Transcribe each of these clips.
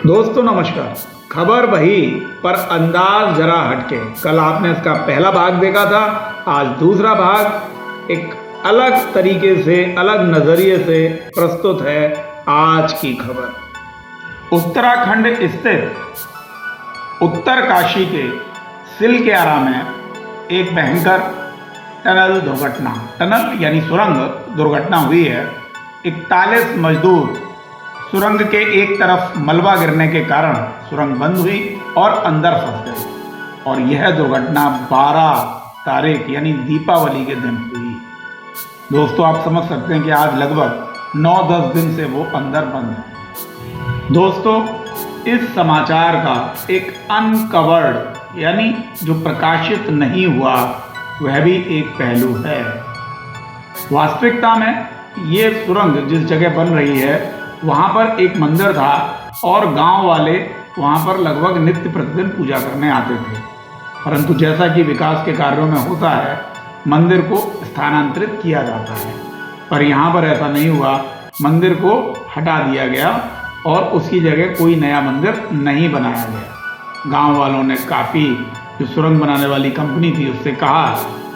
दोस्तों नमस्कार। खबर वही पर अंदाज जरा हटके। कल आपने इसका पहला भाग देखा था, आज दूसरा भाग एक अलग तरीके से, अलग नजरिए से प्रस्तुत है। आज की खबर उत्तराखंड स्थित उत्तरकाशी के सिलक्यारा में एक भयंकर टनल यानी सुरंग दुर्घटना हुई है। 41 मजदूर सुरंग के एक तरफ मलबा गिरने के कारण सुरंग बंद हुई और अंदर फंस गए और यह दुर्घटना 12 तारीख यानी दीपावली के दिन हुई। दोस्तों आप समझ सकते हैं कि आज लगभग 9-10 दिन से वो अंदर बंद है। दोस्तों इस समाचार का एक अनकवर्ड यानी जो प्रकाशित नहीं हुआ वह भी एक पहलू है। वास्तविकता में ये सुरंग जिस जगह बन रही है वहाँ पर एक मंदिर था और गांव वाले वहाँ पर लगभग नित्य प्रतिदिन पूजा करने आते थे, परंतु जैसा कि विकास के कार्यों में होता है मंदिर को स्थानांतरित किया जाता है, पर यहाँ पर ऐसा नहीं हुआ। मंदिर को हटा दिया गया और उसकी जगह कोई नया मंदिर नहीं बनाया गया। गांव वालों ने काफ़ी जो सुरंग बनाने वाली कंपनी थी उससे कहा,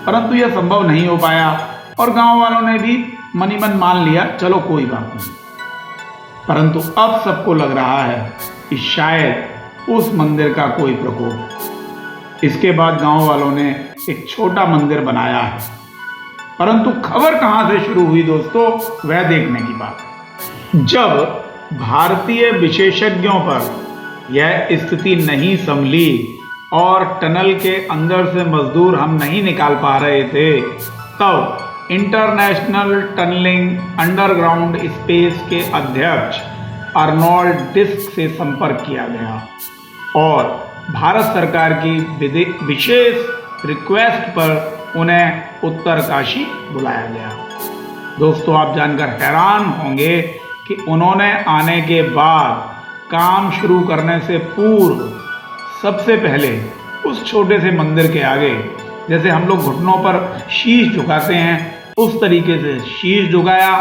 परंतु यह संभव नहीं हो पाया और गांव वालों ने भी मनी मन मान लिया, चलो कोई बात नहीं। परंतु अब सबको लग रहा है कि शायद उस मंदिर का कोई प्रकोप। इसके बाद गांव वालों ने एक छोटा मंदिर बनाया है, परंतु खबर कहां से शुरू हुई दोस्तों, वह देखने की बात। जब भारतीय विशेषज्ञों पर यह स्थिति नहीं संभली और टनल के अंदर से मजदूर हम नहीं निकाल पा रहे थे, तब इंटरनेशनल टनलिंग अंडरग्राउंड स्पेस के अध्यक्ष अर्नोल्ड डिस्क से संपर्क किया गया और भारत सरकार की विशेष रिक्वेस्ट पर उन्हें उत्तरकाशी बुलाया गया। दोस्तों आप जानकर हैरान होंगे कि उन्होंने आने के बाद काम शुरू करने से पूर्व सबसे पहले उस छोटे से मंदिर के आगे, जैसे हम लोग घुटनों पर शीश झुकाते हैं उस तरीके से शीश झुकाया,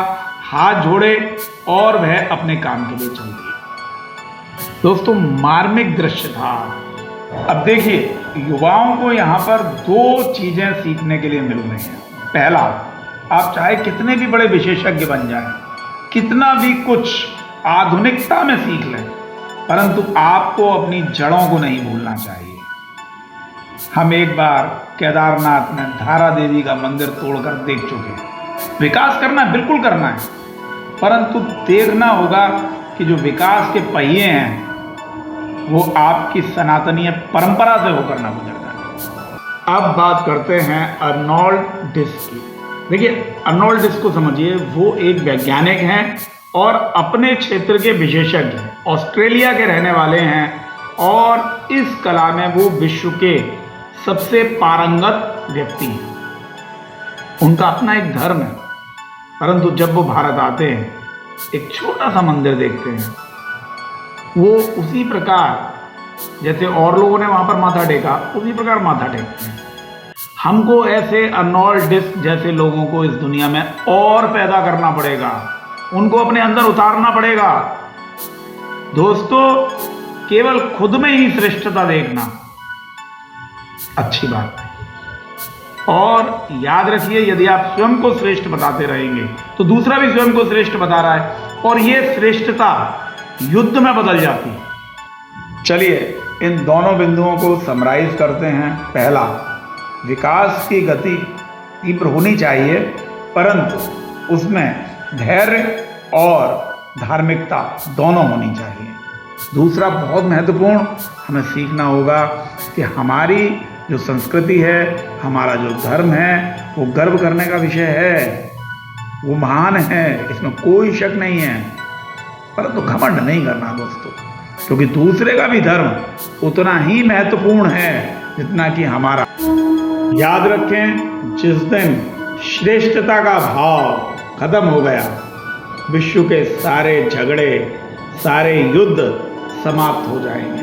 हाथ जोड़े और वह अपने काम के लिए चल दिए। दोस्तों मार्मिक दृश्य था। अब देखिए युवाओं को यहाँ पर 2 चीजें सीखने के लिए मिल रही हैं। पहला, आप चाहे कितने भी बड़े विशेषज्ञ बन जाएं, कितना भी कुछ आधुनिकता में सीख लें, परंतु आपको अपनी जड़ों को नहीं भूलना चाहिए। हम एक बार केदारनाथ में धारा देवी का मंदिर तोड़कर देख चुके हैं। विकास करना बिल्कुल करना है, परंतु देखना होगा कि जो विकास के पहिए हैं वो आपकी सनातनीय परंपरा से होकर ना गुजर जाए। अब बात करते हैं अर्नोल्ड डिस्क की। देखिए अर्नोल्ड डिस्क को समझिए, वो एक वैज्ञानिक हैं और अपने क्षेत्र के विशेषज्ञ हैं। ऑस्ट्रेलिया के रहने वाले हैं और इस कला में वो विश्व के सबसे पारंगत व्यक्ति हैं। उनका अपना एक धर्म है, परंतु जब वो भारत आते हैं एक छोटा सा मंदिर देखते हैं, वो उसी प्रकार जैसे और लोगों ने वहां पर माथा टेका उसी प्रकार माथा टेकते हैं। हमको ऐसे अर्नोल्ड डिस्क जैसे लोगों को इस दुनिया में और पैदा करना पड़ेगा, उनको अपने अंदर उतारना पड़ेगा। दोस्तों केवल खुद में ही श्रेष्ठता देखना अच्छी बात है, और याद रखिए यदि आप स्वयं को श्रेष्ठ बताते रहेंगे तो दूसरा भी स्वयं को श्रेष्ठ बता रहा है और यह श्रेष्ठता युद्ध में बदल जाती है। चलिए इन दोनों बिंदुओं को समराइज करते हैं। पहला, विकास की गति तीव्र होनी चाहिए, परंतु उसमें धैर्य और धार्मिकता दोनों होनी चाहिए। दूसरा बहुत महत्वपूर्ण, हमें सीखना होगा कि हमारी जो संस्कृति है, हमारा जो धर्म है, वो गर्व करने का विषय है, वो महान है, इसमें कोई शक नहीं है, परंतु घमंड नहीं करना दोस्तों, क्योंकि दूसरे का भी धर्म उतना ही महत्वपूर्ण है जितना कि हमारा। याद रखें जिस दिन श्रेष्ठता का भाव खत्म हो गया, विश्व के सारे झगड़े, सारे युद्ध समाप्त हो जाएंगे।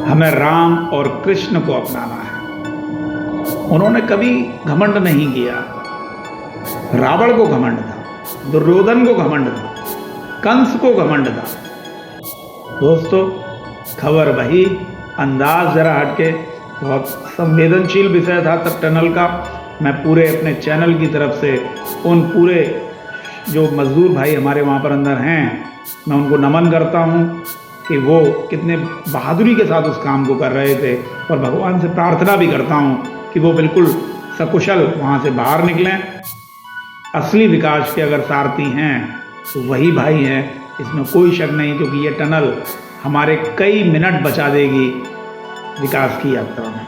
हमें राम और कृष्ण को अपनाना है। उन्होंने कभी घमंड नहीं किया। रावण को घमंड था, दुर्योधन को घमंड था, कंस को घमंड था, दोस्तों, खबर वही, अंदाज ज़रा हटके, बहुत संवेदनशील विषय था तब टनल का। मैं पूरे अपने चैनल की तरफ से उन पूरे जो मज़दूर भाई हमारे वहाँ पर अंदर हैं, मैं उनको नमन करता हूँ कि वो कितने बहादुरी के साथ उस काम को कर रहे थे, और भगवान से प्रार्थना भी करता हूँ कि वो बिल्कुल सकुशल वहाँ से बाहर निकलें। असली विकास के अगर सारथी हैं तो वही भाई हैं, इसमें कोई शक नहीं, क्योंकि ये टनल हमारे कई मिनट बचा देगी विकास की यात्रा में।